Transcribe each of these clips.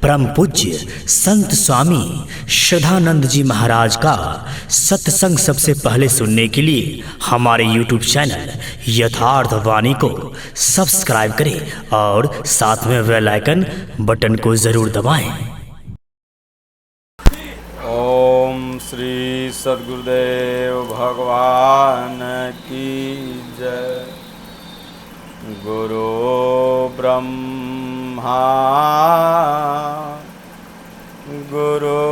परम पूज्य संत स्वामी श्रद्धानंद जी महाराज का सत्संग सबसे पहले सुनने के लिए हमारे YouTube चैनल यथार्थ वाणी को सब्सक्राइब करें और साथ में बेल आइकन बटन को जरूर दबाएं। ओम श्री सद्गुरुदेव भगवान की जय। गुरु ब्रह्मा गुरु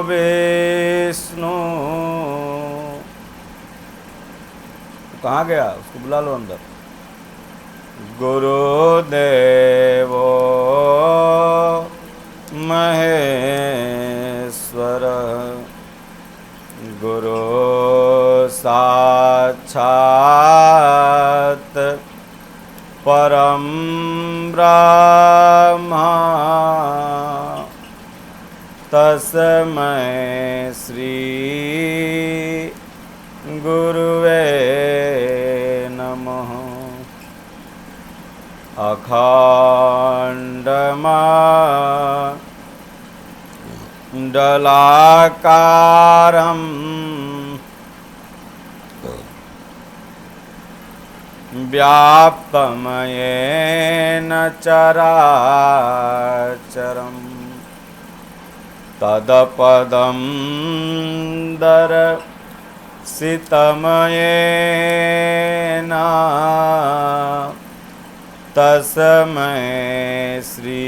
विष्णु। कहाँ गया? उसको बुला लो अंदर। गुरुदेवो महेश्वर गुरु साक्षात् परम ब्रह्म तस्मै श्री गुरुवे नमः। अखण्डमण्डलाकारं व्याप्तं येन चराचरं तत्पदं दर्शितं येन तस्मै श्री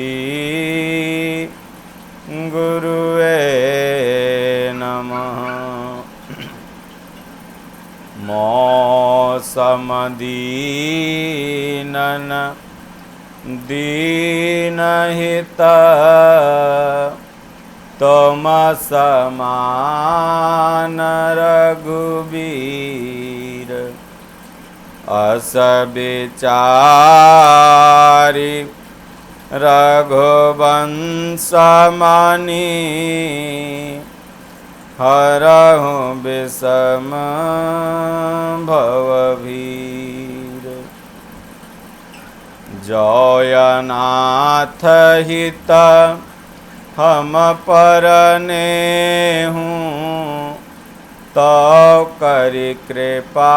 गुरुवे नमः। मौसमदीनन दीनहित तमसमान रघुबीर अस विचारी रघुवंशमणि हरहु विषम भवभीर। जयनाथ हित हम परने हूँ तो करि कृपा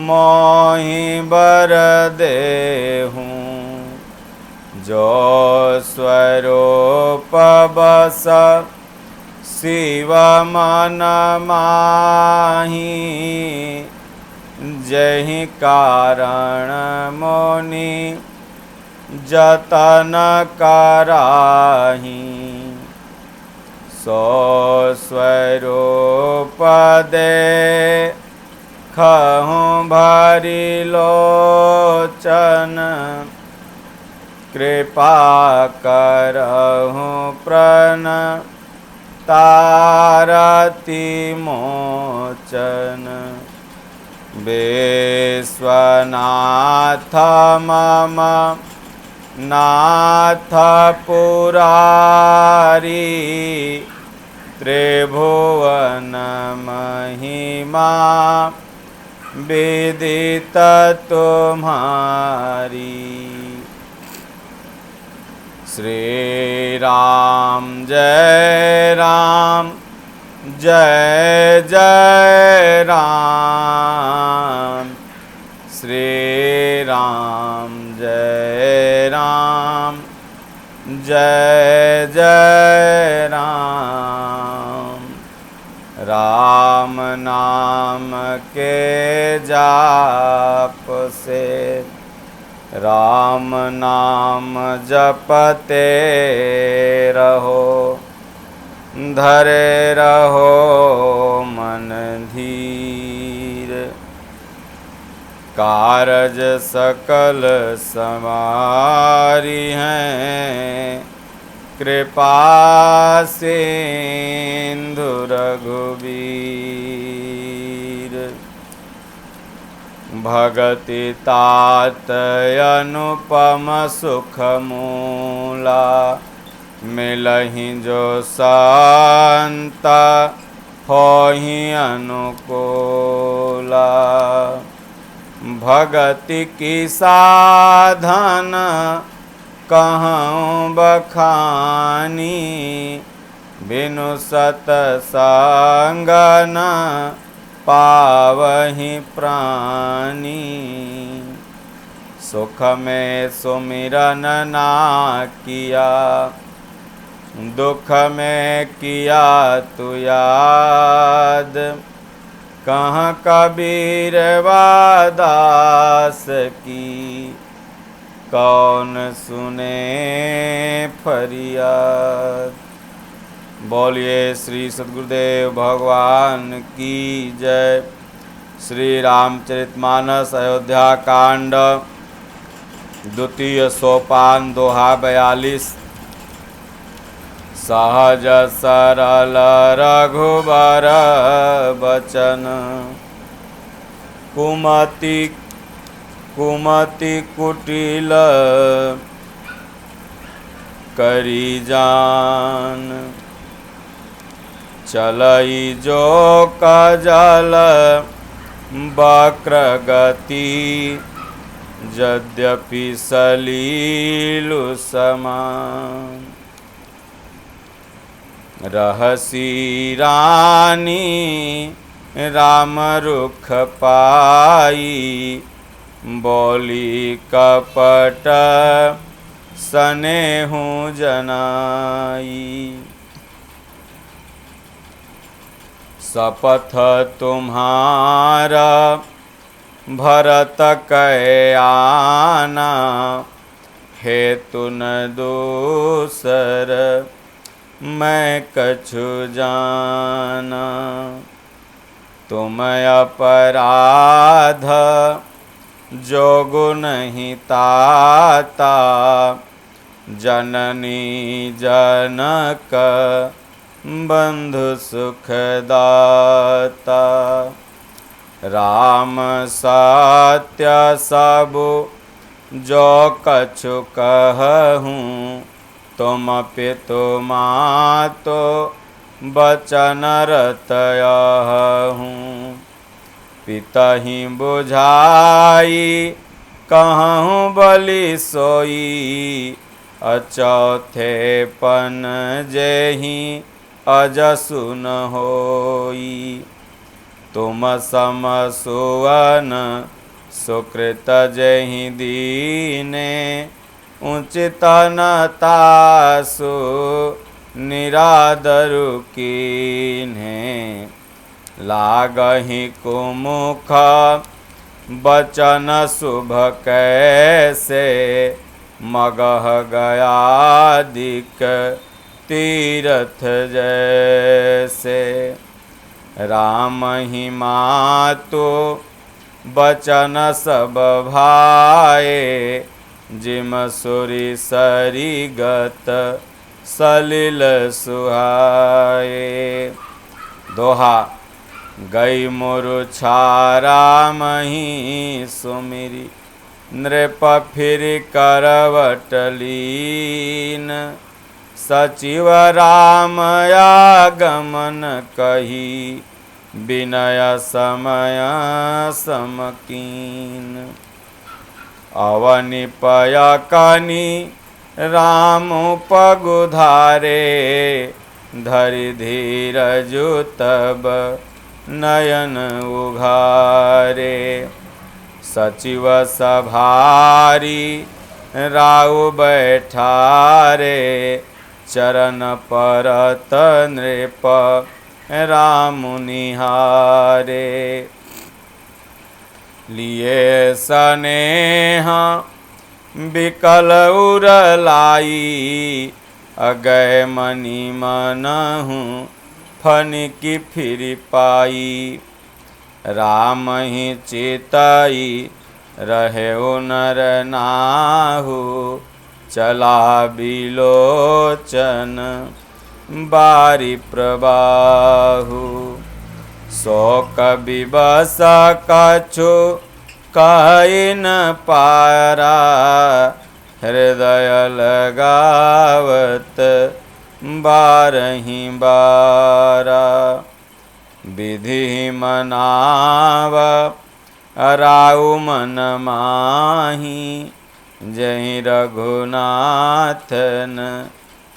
मोहि बर देहूँ। जो स्वरूप बस शिव मन माहि जहि कारण मुनि जतन कराहि। सो स्वरूप दे खहूँ भरी लोचन कृपा करहूँ प्रण तारति मोचन। विश्वनाथ मम नाथ पुरारी त्रिभुवन महिमा विदित तुम्हारी। श्री राम जय राम जय जय राम। श्री राम जय राम जय जय राम। राम नाम के जाप से राम नाम जपते रहो धरे रहो मन धीर। कारज सकल समारी हैं कृपा सिंधु रघुबीर। भगति तात अनुपम सुख मूला मिलहि जो संत होहि अनुकूला। भगति की साधन कहूँ बखानी बिनु सतसंग न पावहि प्राणी। सुख में सुमिरन ना किया दुख में किया तू याद। कहाँ कबीर वादास की कौन सुने फरियाद। बोलिए श्री सद्गुरुदेव भगवान की जय। श्री रामचरितमानस अयोध्या कांड द्वितीय सोपान दोहा 42। सहज सरल रघुबर बचन कुमति कुमति कुटिल करी जान। चलई जो कजल वक्र गति यद्यपि सलीलु समान। रहसी रानी राम रुख पाई बोली कपट सनेहु जनाई। शपथ तुम्हारा भरत कै आना हेतु न दूसर मैं कछु जाना। तुम अपराध जोगु नहीं ताता जननी जनक बंधु सुखदाता। राम सत्य सबु जो कछु कहूँ तुम पितु मातो बचन रतयहूँ। पितहि बुझाई कहूँ बलि सोई अचौथे पन जेहि अजसु न होई। तुम सम सुवन सुकृत जेहि दीने उचित न तासु निरादरु कीन्हे। लागहि कुमुख बचन शुभ कैसे मगह गयादिक तीरथ जैसे। राम ही मातु बचन सब भाए जिम सुरी सरिगत सलिल सुहाए। दोहा गई मुरुछारा मही सुमिरी नृप फिर करवट लीन। सचिव राम आगमन कही विनय समय समकीन। अवनि पयकनि राम पगुधारे धरि धीरजु तब नयन उघारे। सचिव सभारी राउ बैठारे चरण परत नृप राम निहारे। लिए स्नेह बिकल उरलाई अगय मनि मनहु फनिकी फिर पाई। राम ही चितई रहे नर नाहु चला बिलोचन बारी प्रबाहु। शोक विवश कछु कहि न पारा हृदय लगावत बारहि बारा। विधि मनाव राउ मन माही जहि रघुनाथन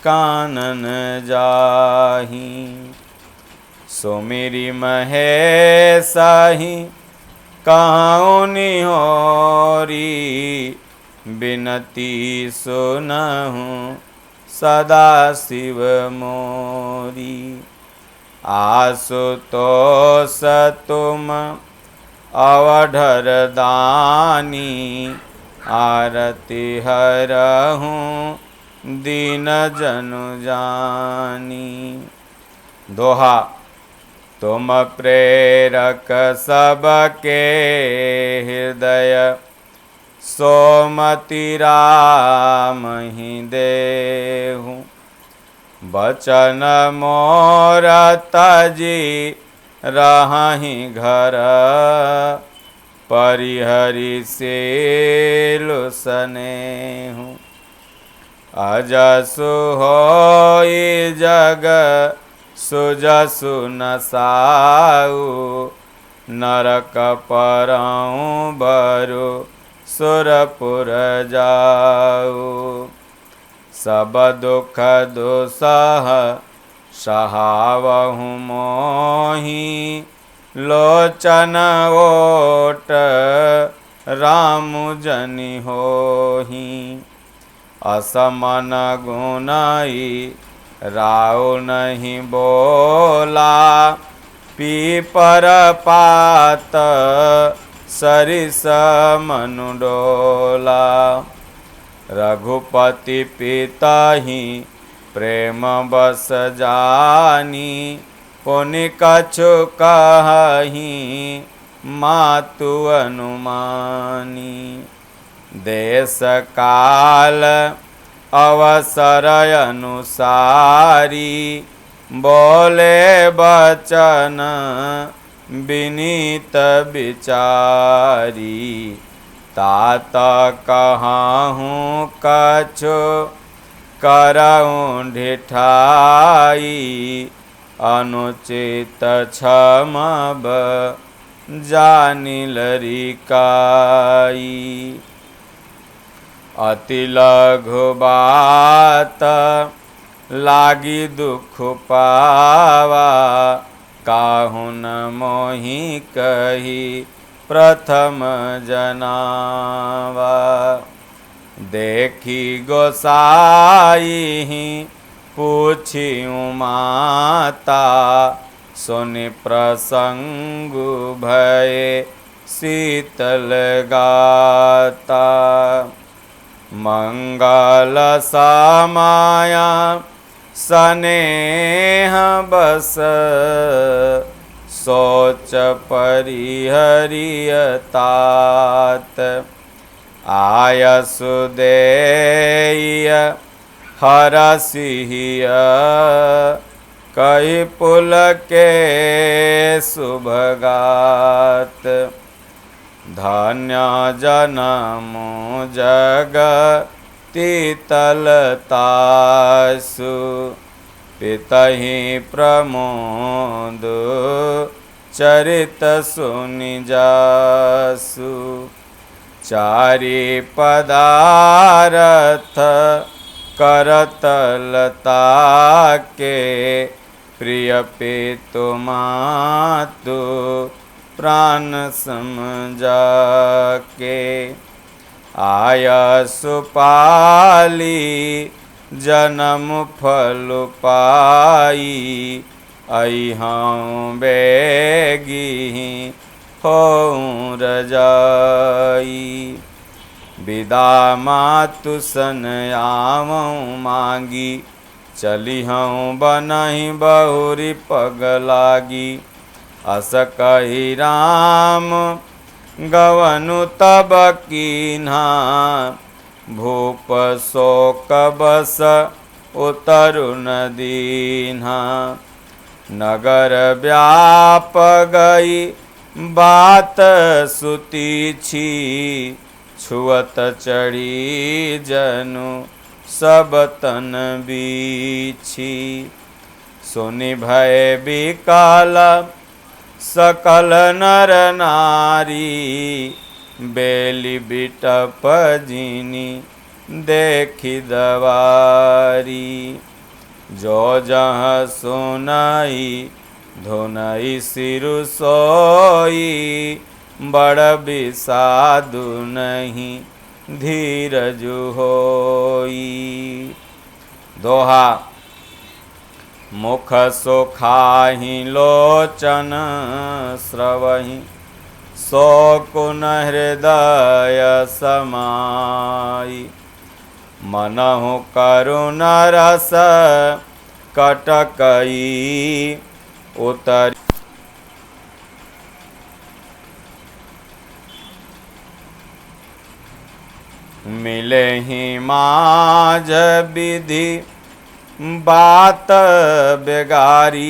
कानन जाहि। सुमिरि महेशहि कहु निहोरी, बिनती सुनहु सदा शिव मोरी। आशुतोष तुम अवधर दानी, आरती हरहूँ दीन जनु जानी। दोहा। तुम प्रेरक सबके हृदय, सोमति रामहि देहु। बचन मोर तजी रहहि घर, परिहरि सेलु सनेहु। अजसु होई जग सुजसु नसाऊ, नरक परऊँ बरु सुरपुर जाऊ। सब दुख दुसह सहावहु मोहि, लोचन ओट राम जनि होहि। असमन गुणई राव नहीं बोला, पीपर पात सरिस मनु डोला। रघुपति पिताहि प्रेम बस जानी, पुनि कछु कहहि मातु अनुमानी। देश काल अवसर अनुसारी, बोले बचन विनीत विचारी। तात कहूँ कछु करऊँ ढिठाई, अनुचित क्षमब जानि लरिकाई। अति लघु बात लागी दुख पावा, काहू न मोहि कही प्रथम जनावा। देखी गोसाई पूछियूँ माता, सुनि प्रसंगु भय शीतल गाता। मंगल समाया स्नेह बस, सोच परिहरिय तात। आयसु देय हरसिहिय, कही पुलके शुभगात। धन्य जनमु जग तीतलतासु, पितहि प्रमोद चरित सुनि जासु। चारि पदारथ करत लता के, प्रिय पितु मातु प्राण समझा के। आयसु पाली जन्म फल पाई, अइहूँ बेगी होऊँ रजाई। विदा मातु सन आवऊँ मांगी, चलिहूँ बनहि बहुरी पग लागी। अस कही राम गवनु तब कीन्हा, भूप शोक बस उतरु न दीन्हा। नगर व्याप गई बात सुती छी, छुअत चढ़ी जनु सब तन बीछी। सुनि भय विकल सकल नर नारी, बेली बिटप जीनी देखी दवारी। जो जहाँ सुनाई धुनई सिरु सोई, बड़ बिसादु नहीं धीरजु होई। दोहा। मुख सुखाहि लोचन स्रवहि, सो कुन हृदय समाई। मनहु करुण रस कटकई, उतरी मिले ही माज विधि बात बेगारी।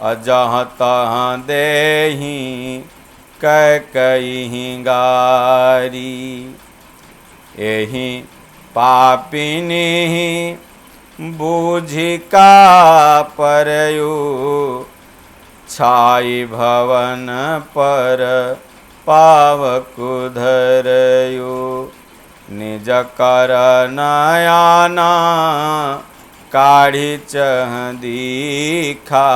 अजह तहाँ देही कै कही गारी। एहि पापिनी बूझी का परयु, छाई भवन पर पावकु धरयु। निज कर नयाना काढ़ी चह दीखा,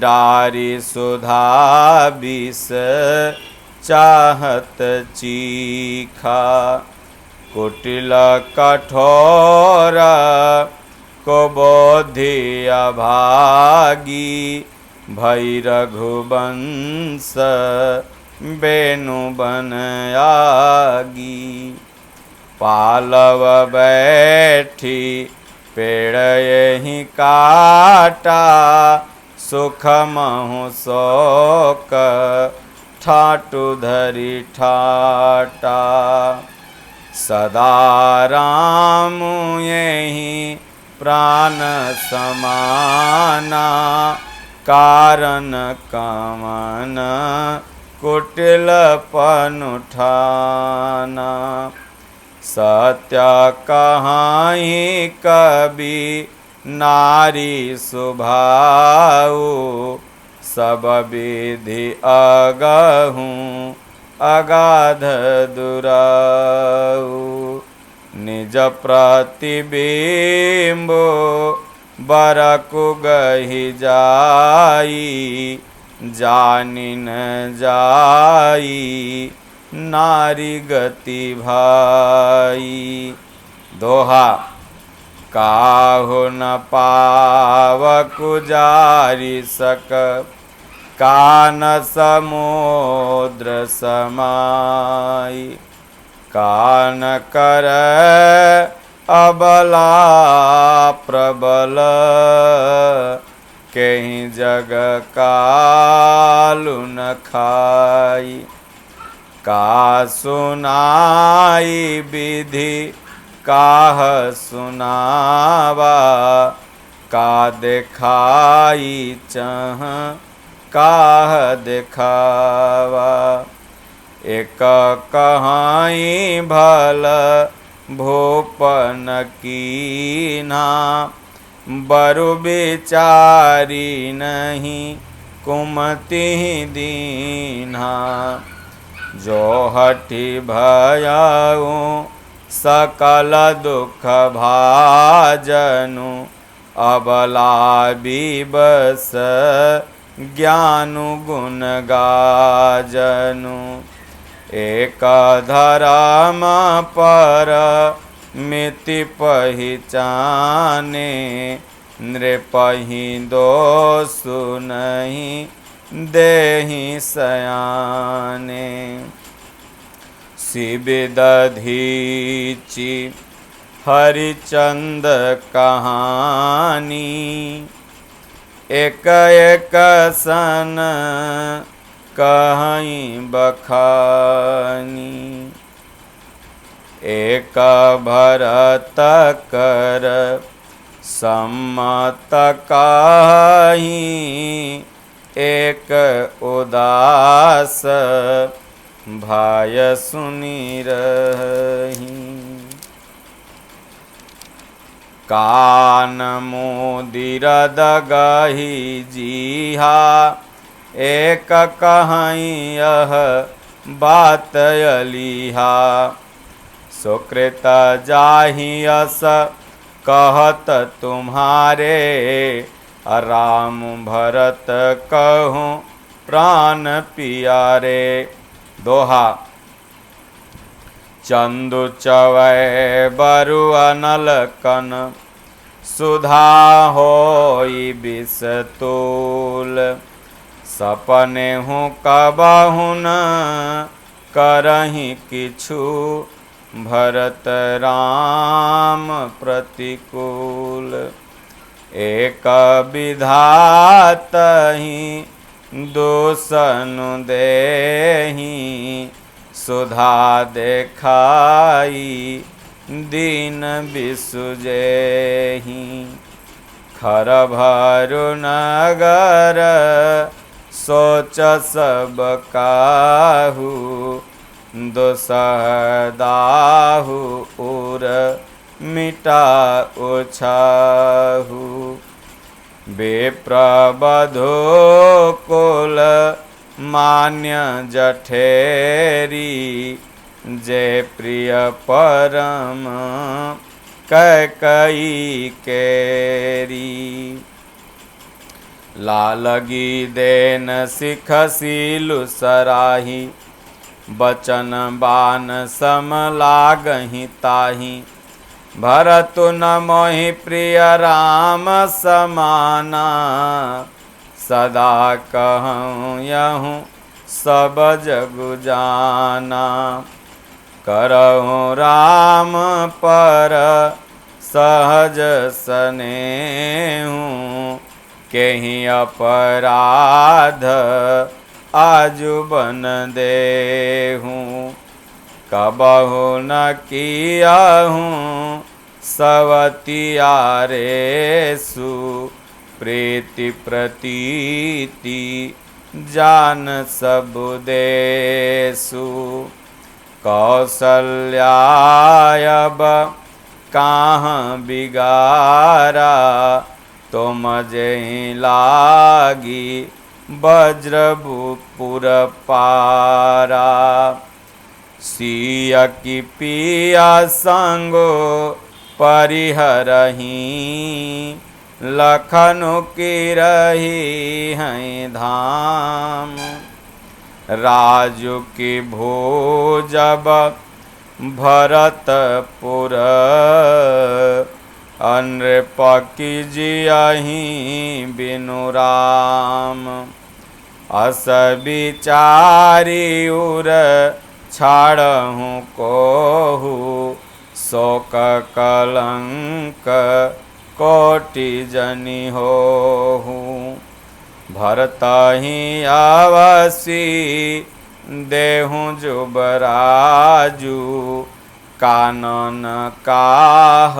डारी सुधा विष चाहत चीखा। कुटिल कठोर को बोधि अभागी, भई रघुवंश बेनु बन आगी। पालव बैठी पेड़ यही काटा, सुख महु शोक ठाटु धरि ठाटा। सदा राम यही प्राण समाना, कारण कामन कुटिल पनु ठाना। सत्य कहाई कवि नारी सुभाऊ, सब विधि अगहूँ अगाध दुराऊ। निज प्रतिबिंब बरकु गहि जाई, जानि न जाई नारी गति भाई। दोहा। काहु न पावकु जारी सक, कान समुद्र समाई। कान कर अबला प्रबल, कहीं जग कालु न खाई। का सुनाई विधि काह सुनावा, का देखाई चह काह देखावा। एक कहाई भल भूपन कीन्हा, बरु बिचारी नहीं कुमति दीन्हा। जो हठि भयाऊ सकल दुख भाजनु, अबला बिबस ज्ञानु गुण गाजनु। एक धर्म पर मिति पहिचाने, नृपहि दोषु नहीं देहि सयाने। शिव दधीचि हरिचंद कहानी, एक एक सन कहीं बखानी। एक भरत कर सम्मत कहीं, एक उदास भाय सुनी रही। कान मोदिर दगही जीहा, एक कहीं यह बात अलीहा। सुकृत जाहि अस कहत तुम्हारे, राम भरत कहूँ प्राण पियारे। दोहा। चंदु चवै बरु अनल कन, सुधा होई विष तूल। सपने हूँ कबहु न करहि किछु, भरत राम प्रतिकूल। एक विधातहि दोषनु देहि, सुधा देखाई दीन बिसुजेहि। खर भरु नगर सोच सब काहू, दोसदाहु उर मिटा ओछाहु। बेप्रबधो कुल मान्य जठेरी, जय प्रिय परम कैकई केरी। लालगी देन सिख सीलु सराही, बचन बान सम लागहि ताहि। भरतु न मोहि प्रिय राम समाना, सदा कहूँ यहूँ सब जगु जाना। करहूँ राम पर सहज सनेहू, केहि अपराध आजु बन देहूँ। कबहु न कियाहूँ सवतियारेसु, प्रीति प्रतीति जान सब देसु। कौसल्यायब काहाँ बिगारा, तुम जेहि लागी वज्रपुर पारा। सिय की पिया संगो परिहरही, लखनु की रही हैं धाम। राजु की भोजब भरतपुर, नृप की जियहि बिनु राम। अस विचारी उर छाड़हूँ कोहू, शोक कलंक कोटि जनि होहू। भरतहि अवसि देहूँ जुबराजू, कानन काह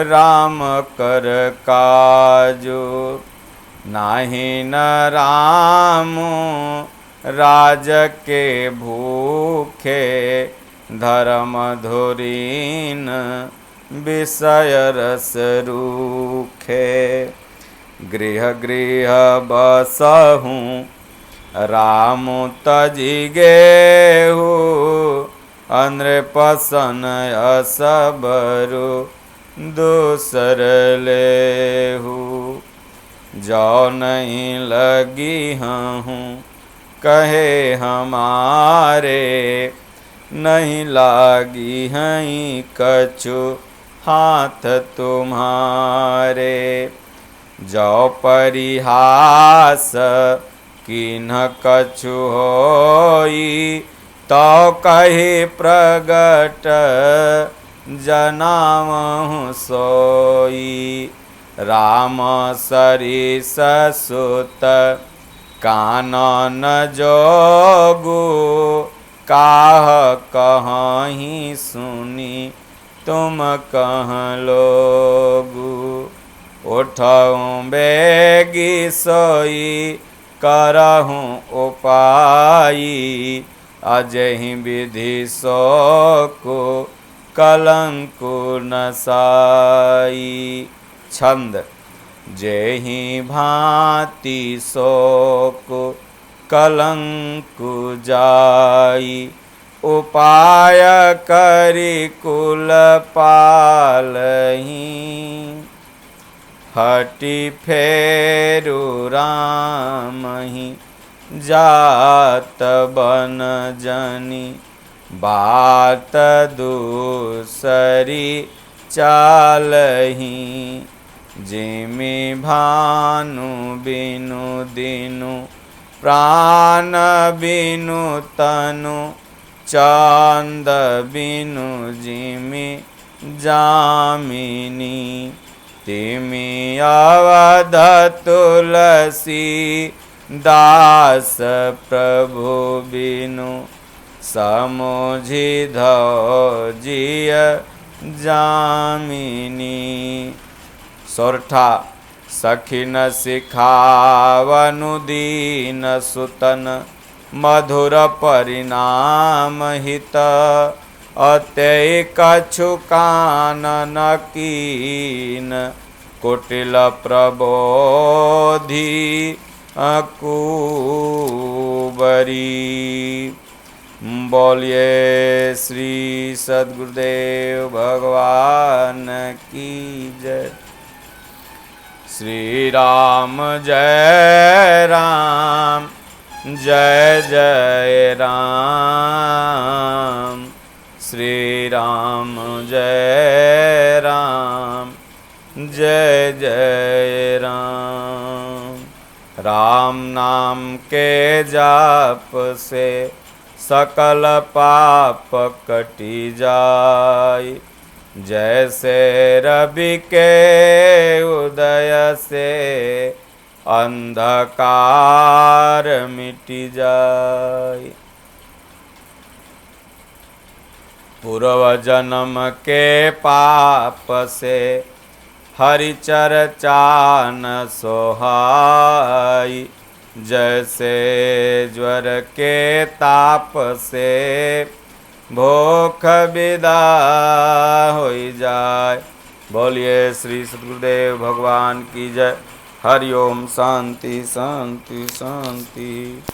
राम कर काजू। नाही न राम राज के भूखे, धर्म धुरीन विषय रस रूखे। गृह गृह बसहूँ राम तजि गेहू, नृपसन असबरु दूसर लेहू। जो नहीं लगी हूँ कहे हमारे, नहीं लागी हैं कछु हाथ तुम्हारे। जो परिहास किन्ह कछु होई, तो कहे प्रगट जनावहु सोई। राम सरिस सुत कानन जोगु, काह कहीं सुनी तुम कह लोगु। उठऊँ बेगी सोई करहूँ उपाई, अजहि विधि सोको कलंकु नसाई। छंद। जेहि भांति सोको कलंकु जाई। उपाय करी कुल पालही, हटि फेरु रामहि जात बन जनी। बात दूसरी चालही, जिमि भानु बिनु दिनु प्राण बिनु तनु। चांद बिनु जिमि जामिनी, तिमि अवध तुलसी दास प्रभु बिनु। समुझि धौ जिय जामिनी। सोरठा सखिन सिखावनु दीन सुतन, मधुर परिणाम हित। अत्यय कछु कानन कीन, कुटिल प्रबोधि अकुबरी। बोलिए श्री सद्गुरुदेव भगवान की जय। श्री राम जय राम, जय जय राम। श्री राम जय राम, जय जय राम। राम नाम के जाप से सकल पाप कटी जाय। जैसे रवि के उदय से अंधकार मिटी जाय। पूर्व जन्म के पाप से हरि चर्चा न सोहाई। जैसे ज्वर के ताप से भूख विदा हो जाए। बोलिए श्री सद्गुरुदेव भगवान की जय। हरि ओम। शांति शांति शांति।